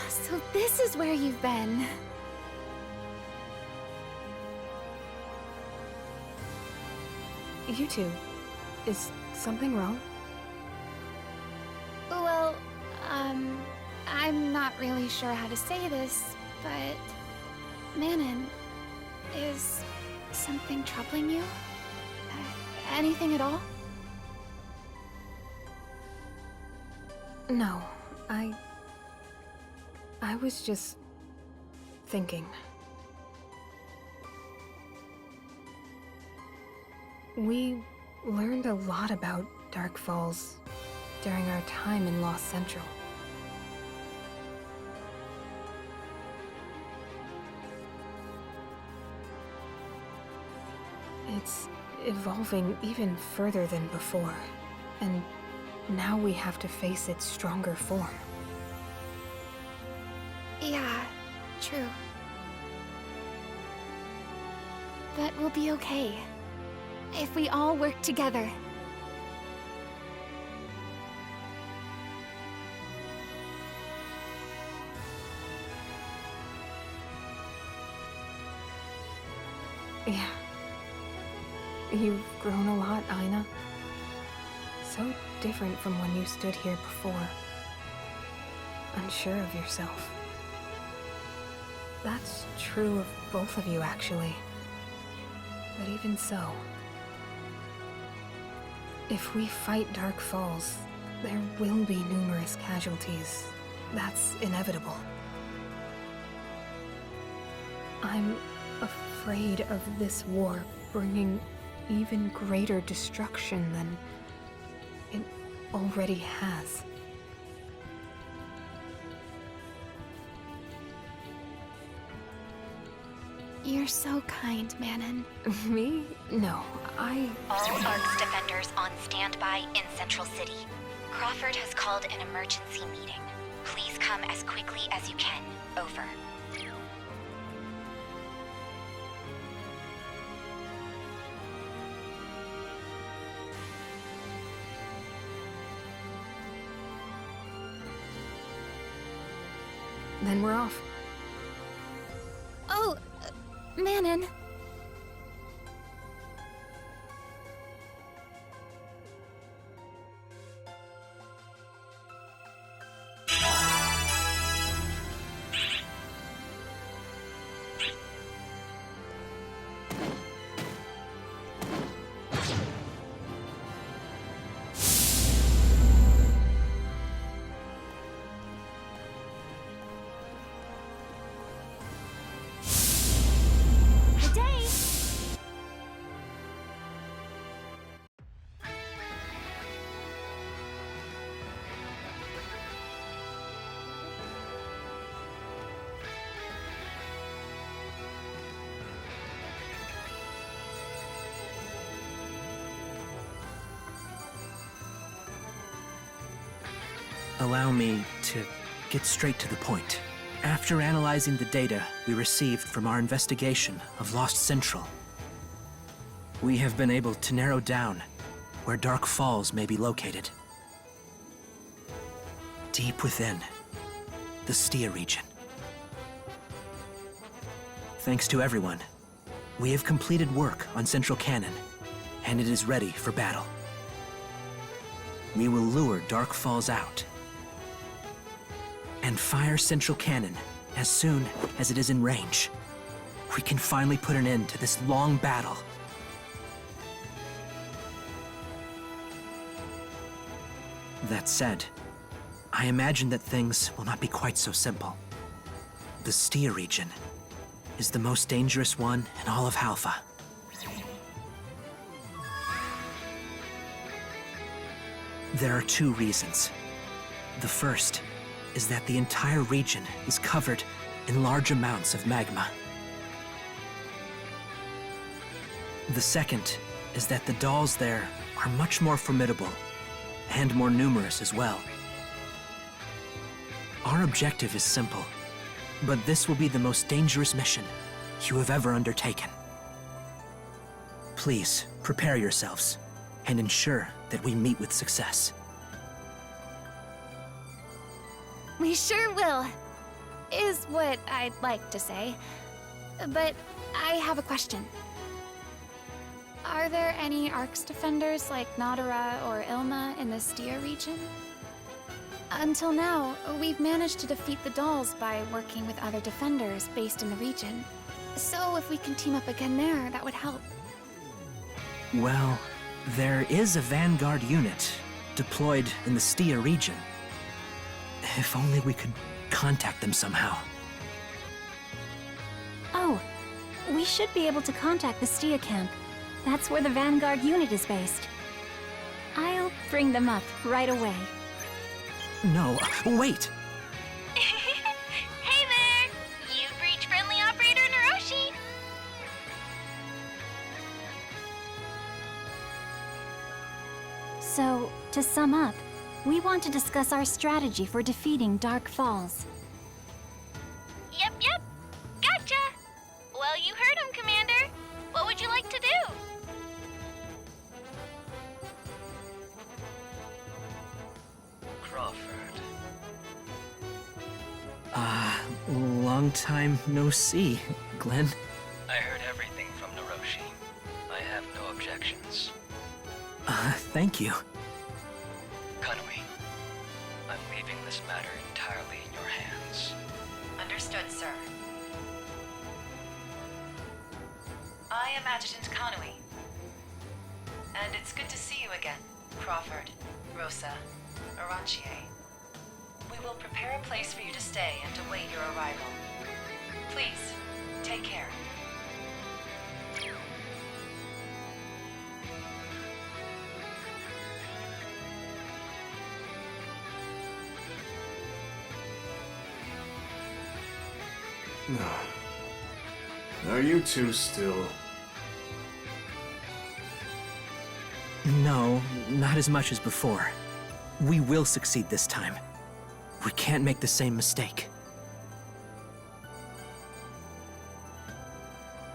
So this is where you've been. You two, is something wrong? Well, I'm not really sure how to say this, but... Manon, is something troubling you? Anything at all? No, I was just thinking. We learned a lot about Dark Falls during our time in Lost Central. It's evolving even further than before, and now we have to face its stronger form. Yeah, true. But we'll be okay. If we all work together. Yeah. You've grown a lot, Aina. So different from when you stood here before. Unsure of yourself. That's true of both of you, actually. But even so, if we fight Dark Falls, there will be numerous casualties. That's inevitable. I'm afraid of this war bringing even greater destruction than it already has. You're so kind, Manon. Me? No, All ARC's defenders on standby in Central City. Crawford has called an emergency meeting. Please come as quickly as you can. Over. Then we're off. Oh, Manon. Allow me to get straight to the point. After analyzing the data we received from our investigation of Lost Central, we have been able to narrow down where Dark Falls may be located. Deep within the Stia region. Thanks to everyone, we have completed work on Central Cannon, and it is ready for battle. We will lure Dark Falls out and fire Central Cannon as soon as it is in range. We can finally put an end to this long battle. That said, I imagine that things will not be quite so simple. The Stia region is the most dangerous one in all of Halpha. There are two reasons. The first is that the entire region is covered in large amounts of magma. The second is that the dolls there are much more formidable and more numerous as well. Our objective is simple, but this will be the most dangerous mission you have ever undertaken. Please prepare yourselves and ensure that we meet with success. We sure will. what I'd like to say. But I have a question. Are there any Arcs defenders like Nadara or Ilna in the Stia region? Until now, we've managed to defeat the dolls by working with other defenders based in the region. So if we can team up again there, that would help. Well, there is a Vanguard unit deployed in the Stia region. If only we could contact them somehow. Oh, we should be able to contact the Stia camp. That's where the Vanguard unit is based. I'll bring them up right away. No, wait! Hey there! You've reached friendly operator Naroshi! So, to sum up, we want to discuss our strategy for defeating Dark Falls. Yep. Gotcha! Well, you heard him, Commander. What would you like to do? Crawford. Long time no see, Glenn. I heard everything from Naroshi. I have no objections. Thank you. Kanui, I'm leaving this matter entirely in your hands. Understood, sir. I am Adjutant Kanui. And it's good to see you again, Crawford, Rosa, Aranchier. We will prepare a place for you to stay and await your arrival. Please, take care. Are you two still? No, not as much as before. We will succeed this time. We can't make the same mistake.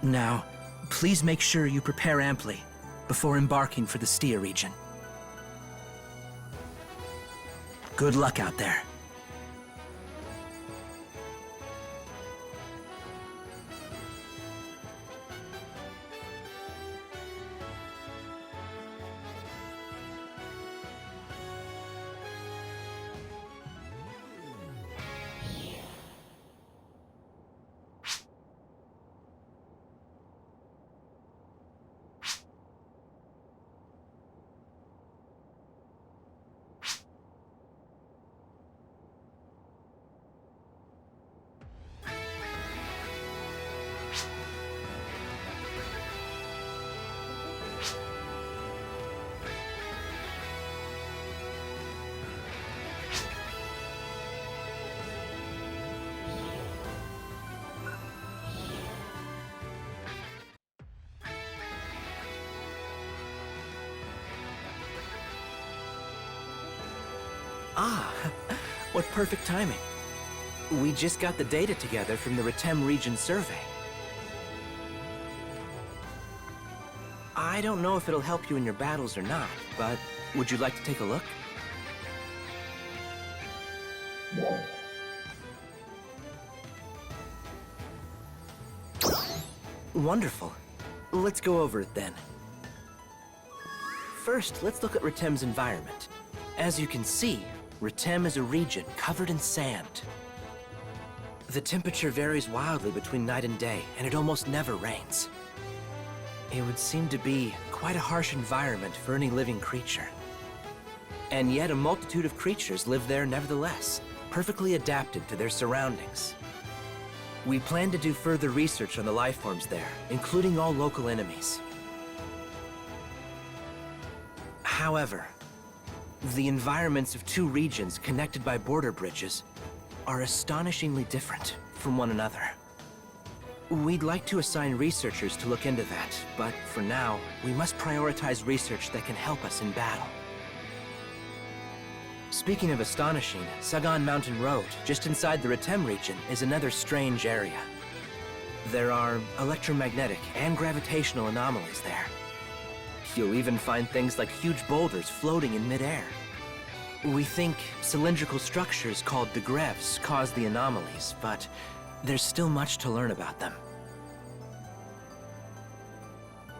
Now, please make sure you prepare amply before embarking for the Stia region. Good luck out there. What perfect timing. We just got the data together from the Retem region survey. I don't know if it'll help you in your battles or not, but would you like to take a look? Wonderful. Let's go over it then. First, let's look at Retem's environment. As you can see, Retem is a region covered in sand. The temperature varies wildly between night and day, and it almost never rains. It would seem to be quite a harsh environment for any living creature. And yet a multitude of creatures live there nevertheless, perfectly adapted to their surroundings. We plan to do further research on the life forms there, including all local enemies. However, the environments of two regions connected by border bridges are astonishingly different from one another. We'd like to assign researchers to look into that, but for now, we must prioritize research that can help us in battle. Speaking of astonishing, Sagan Mountain Road, just inside the Retem region, is another strange area. There are electromagnetic and gravitational anomalies there. You'll even find things like huge boulders floating in midair. We think cylindrical structures called the grefs cause the anomalies, but there's still much to learn about them.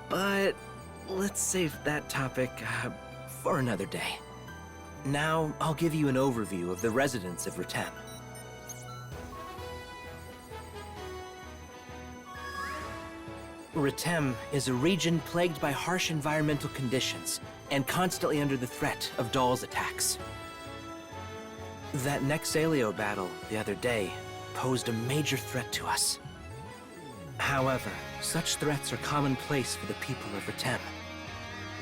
But let's save that topic for another day. Now, I'll give you an overview of the residents of Retem. Retem is a region plagued by harsh environmental conditions and constantly under the threat of Dahl's attacks. That Nexalio battle the other day posed a major threat to us. However, such threats are commonplace for the people of Retem.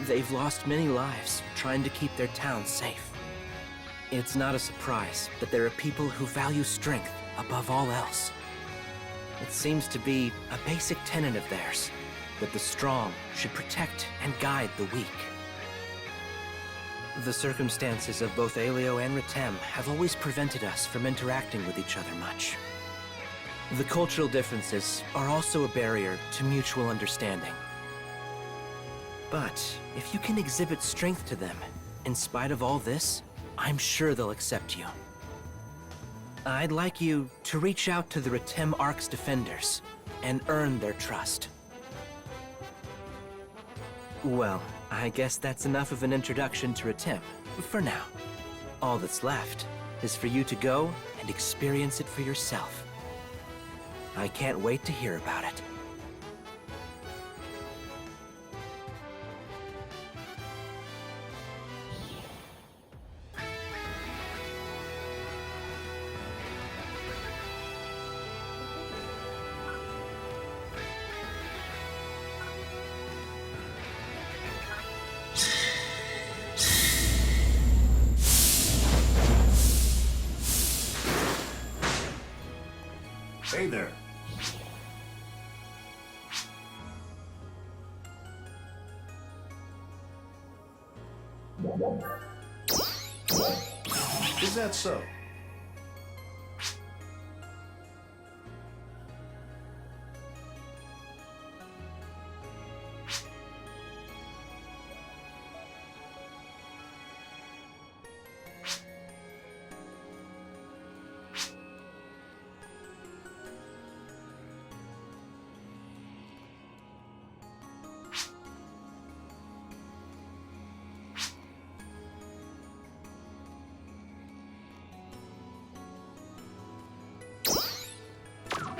They've lost many lives trying to keep their town safe. It's not a surprise that there are people who value strength above all else. It seems to be a basic tenet of theirs, that the strong should protect and guide the weak. The circumstances of both Aelio and Retem have always prevented us from interacting with each other much. The cultural differences are also a barrier to mutual understanding. But if you can exhibit strength to them, in spite of all this, I'm sure they'll accept you. I'd like you to reach out to the Retem Ark's defenders and earn their trust. Well, I guess that's enough of an introduction to Retem, for now. All that's left is for you to go and experience it for yourself. I can't wait to hear about it. Hey there. Is that so?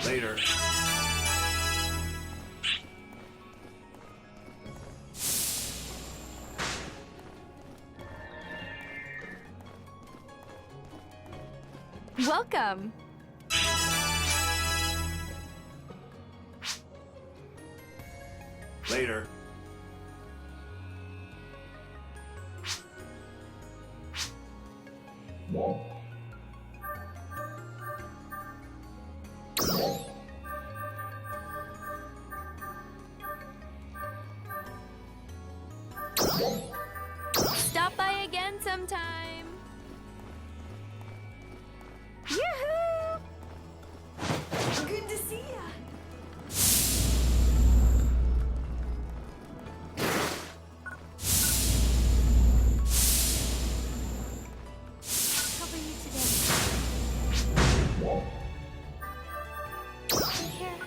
Later. Welcome. Later. Stop by again sometime. Yoo-hoo! Good to see ya. Cover you today. Here.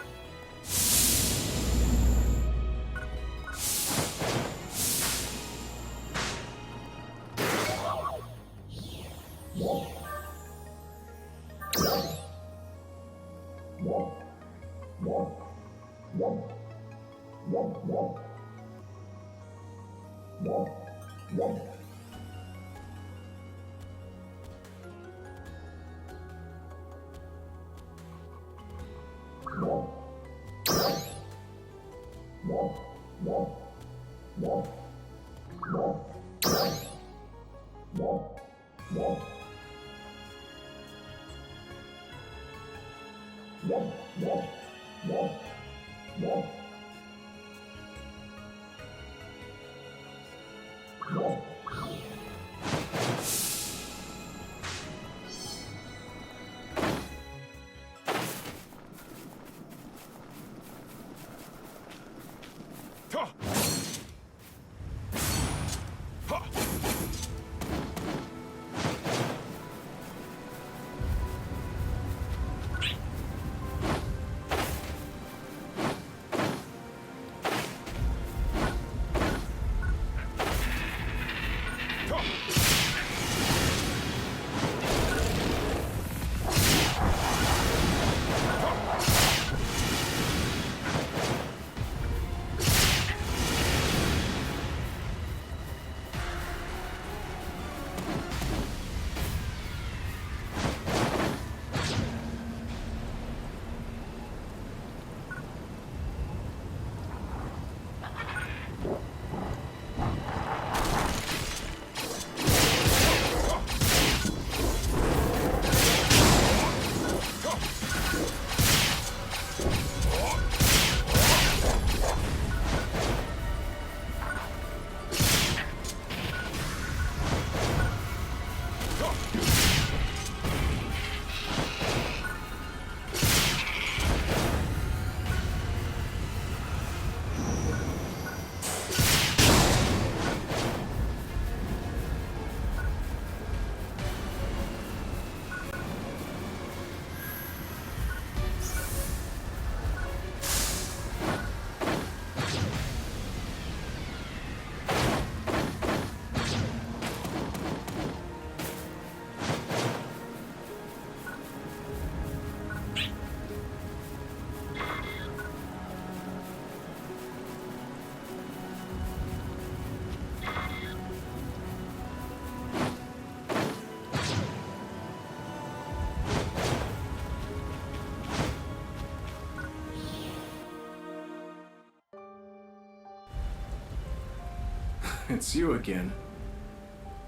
it's you again.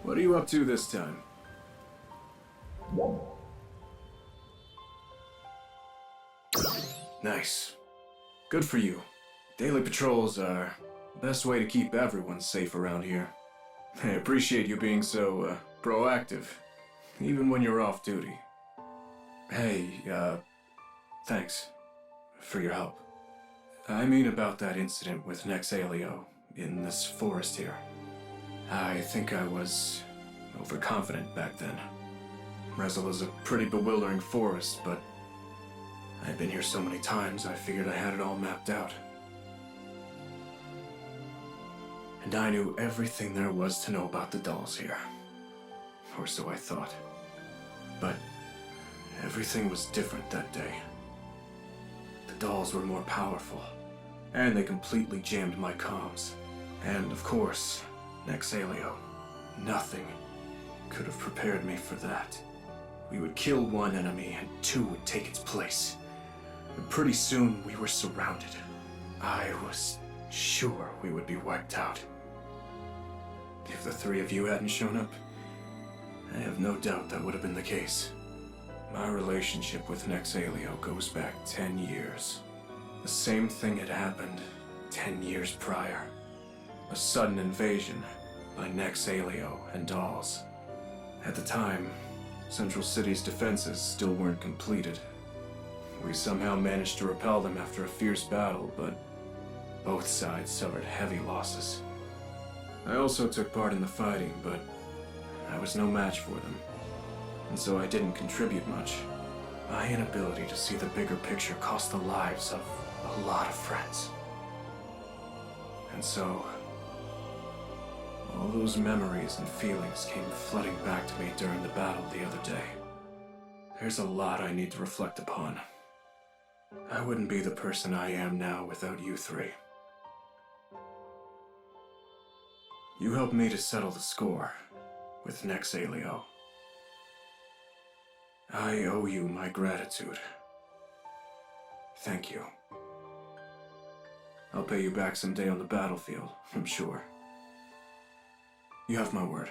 What are you up to this time? Nice. Good for you. Daily patrols are the best way to keep everyone safe around here. I appreciate you being so, proactive, even when you're off duty. Hey, thanks for your help. I mean about that incident with Nexalio in this forest here. I think I was overconfident back then. Rezel is a pretty bewildering forest, but I've been here so many times I figured I had it all mapped out. And I knew everything there was to know about the dolls here. Or so I thought. But everything was different that day. The dolls were more powerful, and they completely jammed my comms. And of course, Nexalio. Nothing could have prepared me for that. We would kill one enemy and two would take its place. And pretty soon we were surrounded. I was sure we would be wiped out. If the three of you hadn't shown up, I have no doubt that would have been the case. My relationship with Nexalio goes back 10 years. The same thing had happened 10 years prior. A sudden invasion by Nexalio and dolls. At the time, Central City's defenses still weren't completed. We somehow managed to repel them after a fierce battle, but both sides suffered heavy losses. I also took part in the fighting, but I was no match for them, and so I didn't contribute much. My inability to see the bigger picture cost the lives of a lot of friends. And so, all those memories and feelings came flooding back to me during the battle the other day. There's a lot I need to reflect upon. I wouldn't be the person I am now without you three. You helped me to settle the score with Nexalio. I owe you my gratitude. Thank you. I'll pay you back someday on the battlefield, I'm sure. You have my word.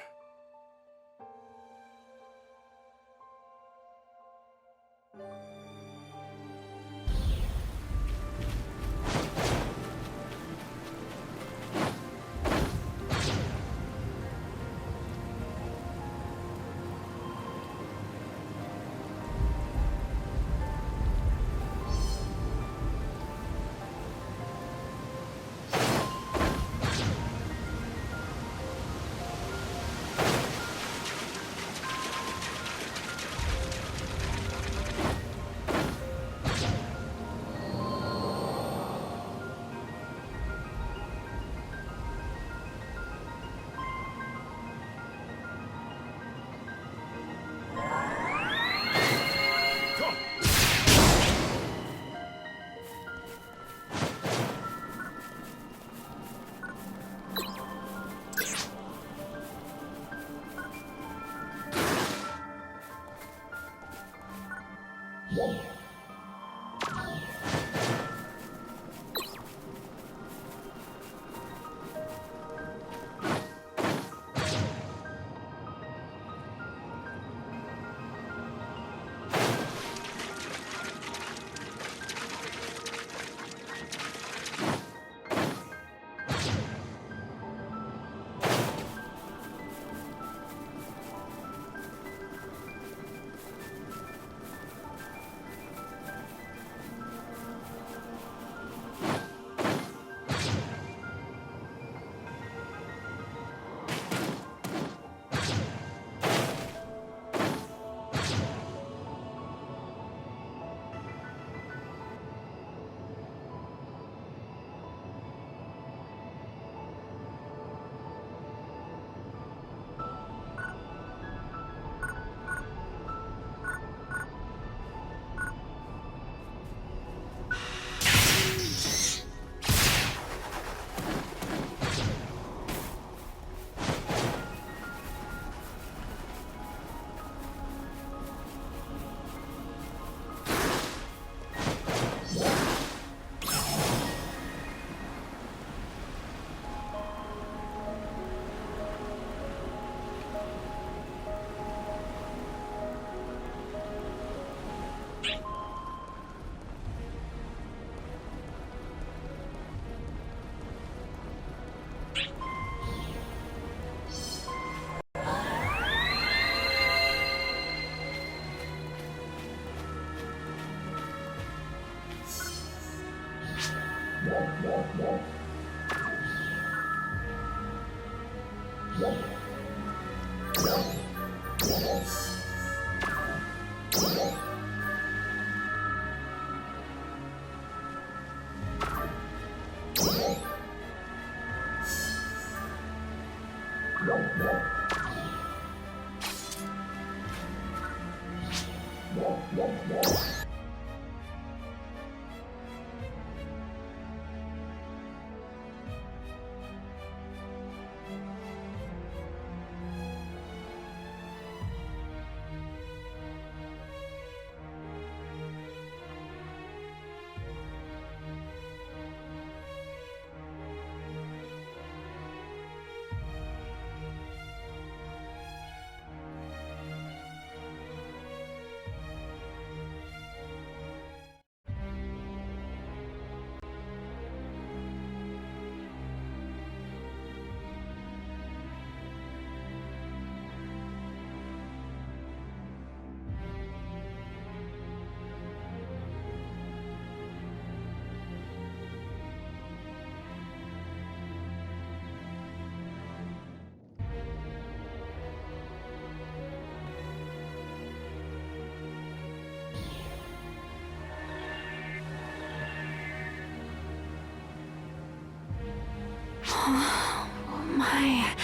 Oh my,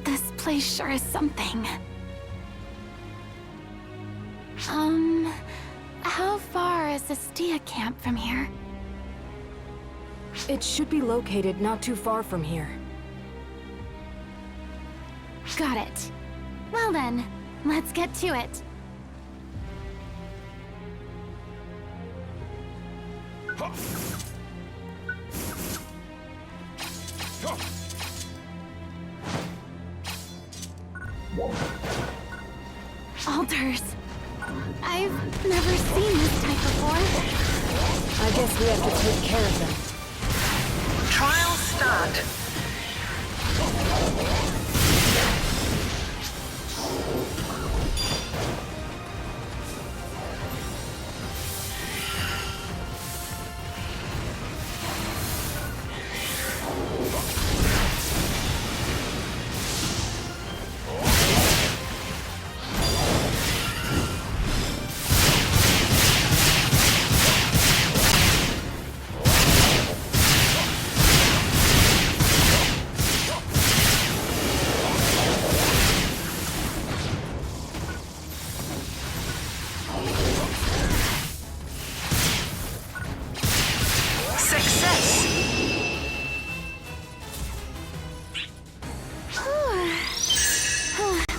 this place sure is something. How far is the Stia camp from here? It should be located not too far from here. Got it. Well then, let's get to it. Altars. I've never seen this type before. I guess we have to take care of them. Trial start.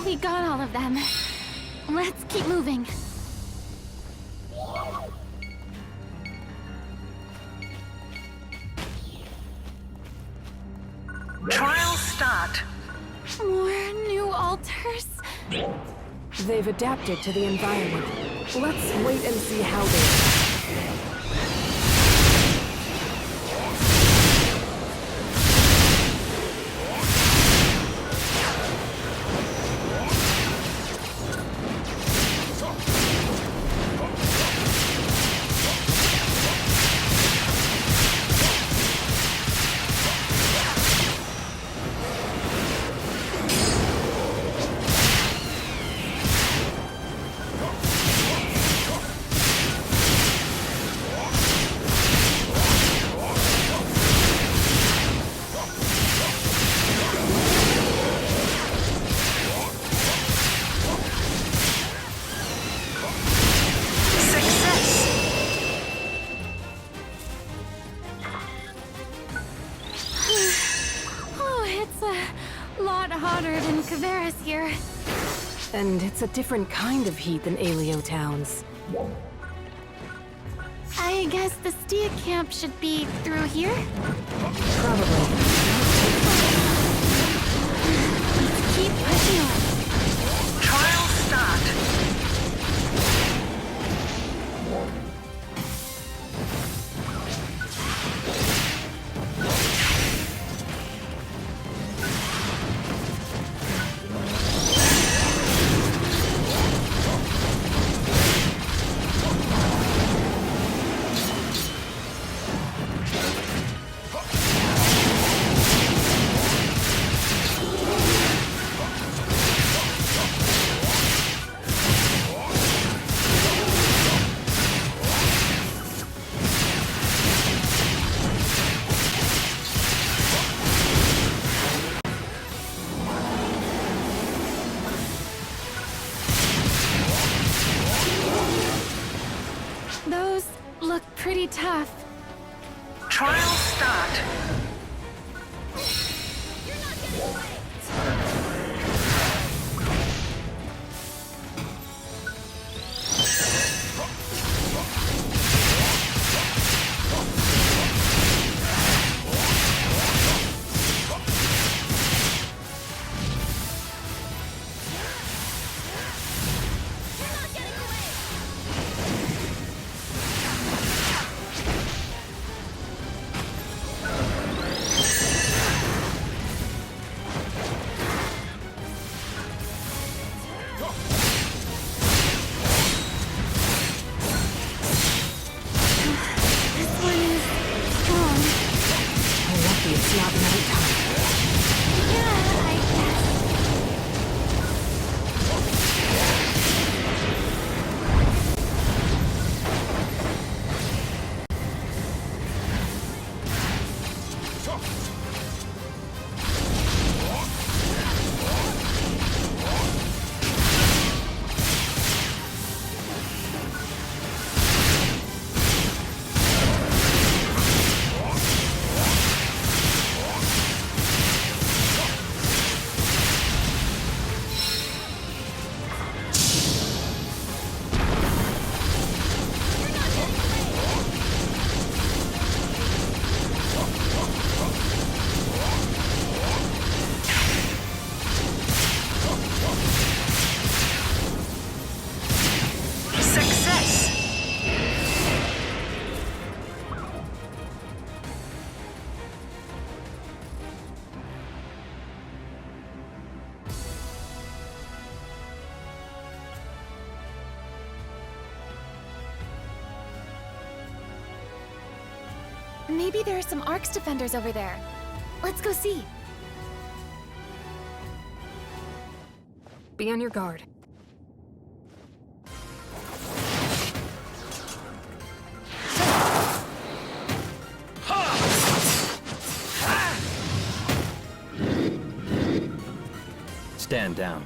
We got all of them. Let's keep moving. Trial start. More new altars? They've adapted to the environment. Let's wait and see how they... Hotter than Kavaris here. And it's a different kind of heat than Aleo towns. I guess the Stia camp should be through here? Probably. Let's keep pushing on. Trial start. look pretty tough. Trial start. It's not nighttime. Yeah, I guess. Maybe there are some Arcs defenders over there. Let's go see. Be on your guard. Stand down.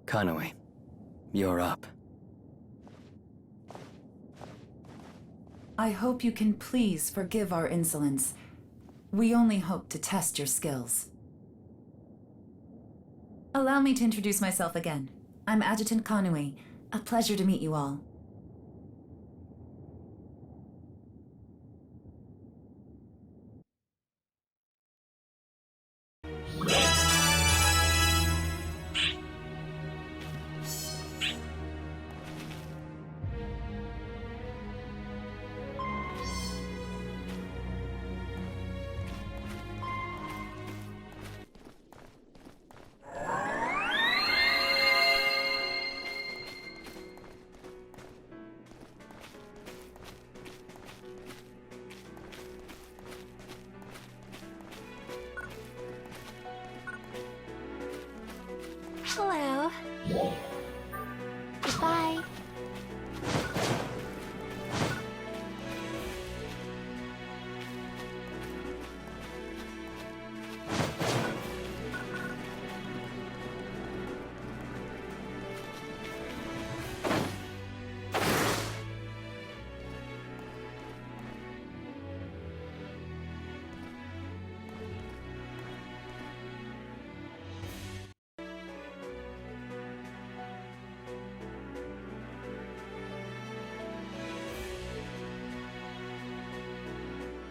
Kanui, you're up. I hope you can please forgive our insolence. We only hope to test your skills. Allow me to introduce myself again. I'm Adjutant Kanui. A pleasure to meet you all. Hello. Goodbye.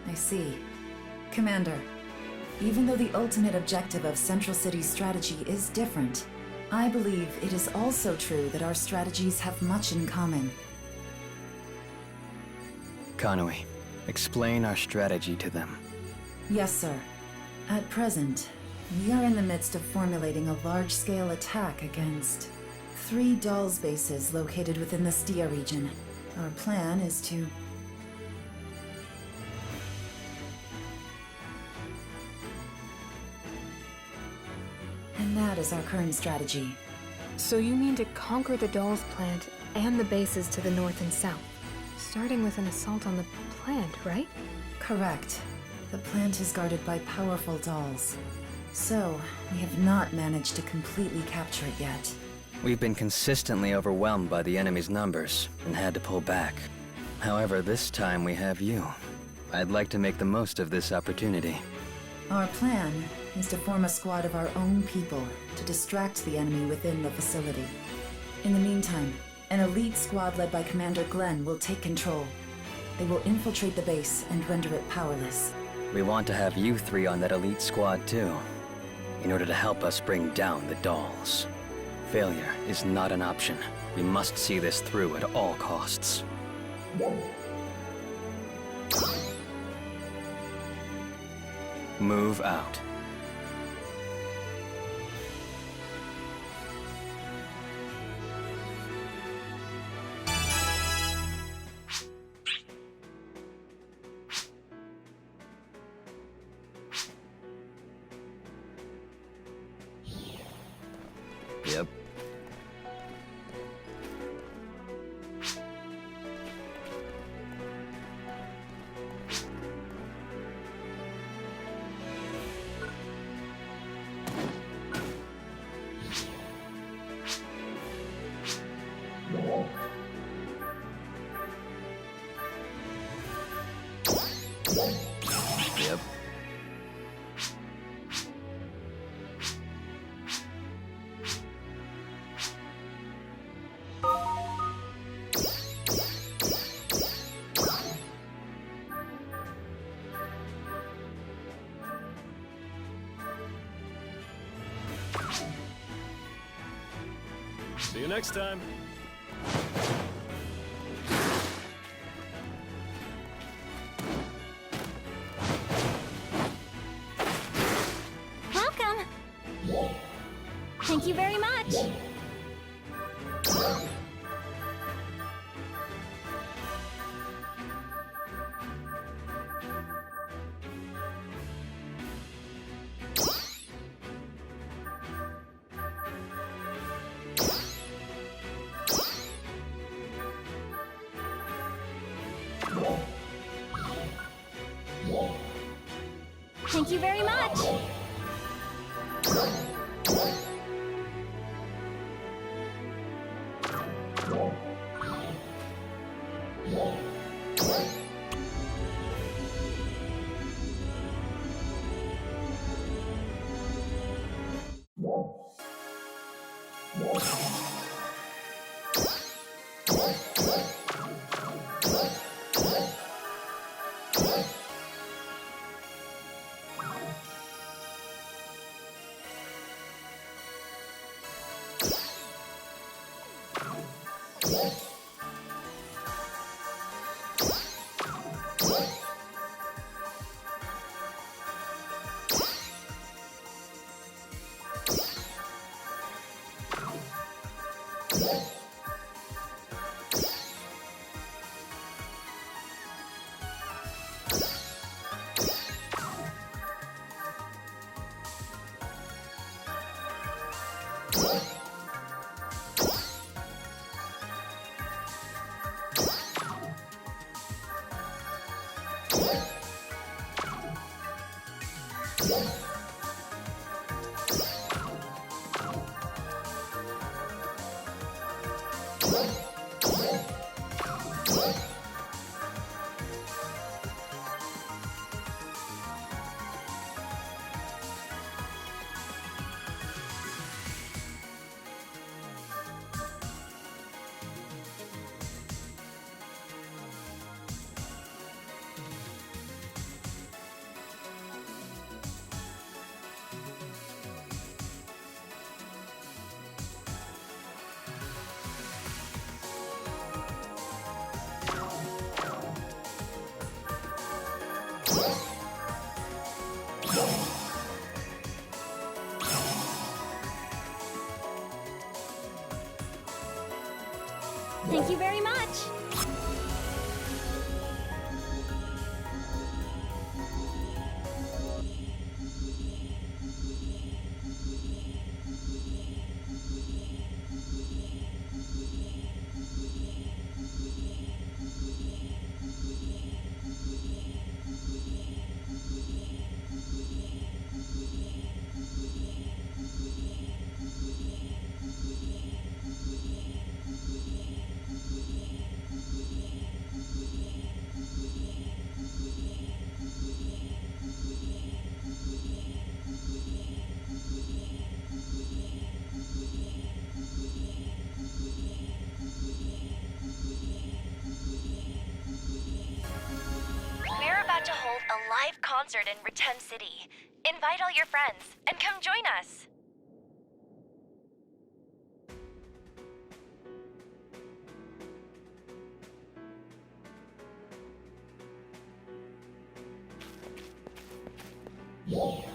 I see. Commander, even though the ultimate objective of Central City's strategy is different, I believe it is also true that our strategies have much in common. Kanui, explain our strategy to them. Yes, sir. At present, we are in the midst of formulating a large-scale attack against 3 Dolls bases located within the Stia region. Our plan is to... And that is our current strategy. So you mean to conquer the Dolls plant and the bases to the north and south? Starting with an assault on the plant, right? Correct. The plant is guarded by powerful dolls. So, we have not managed to completely capture it yet. We've been consistently overwhelmed by the enemy's numbers and had to pull back. However, this time we have you. I'd like to make the most of this opportunity. Our plan is to form a squad of our own people to distract the enemy within the facility. In the meantime, an elite squad led by Commander Glenn will take control. They will infiltrate the base and render it powerless. We want to have you three on that elite squad too, in order to help us bring down the dolls. Failure is not an option. We must see this through at all costs. Move out. Yep. Yep. See you next time. Welcome! Thank you very much! Thank you very much! concert in Retem City. Invite all your friends and come join us. Yeah.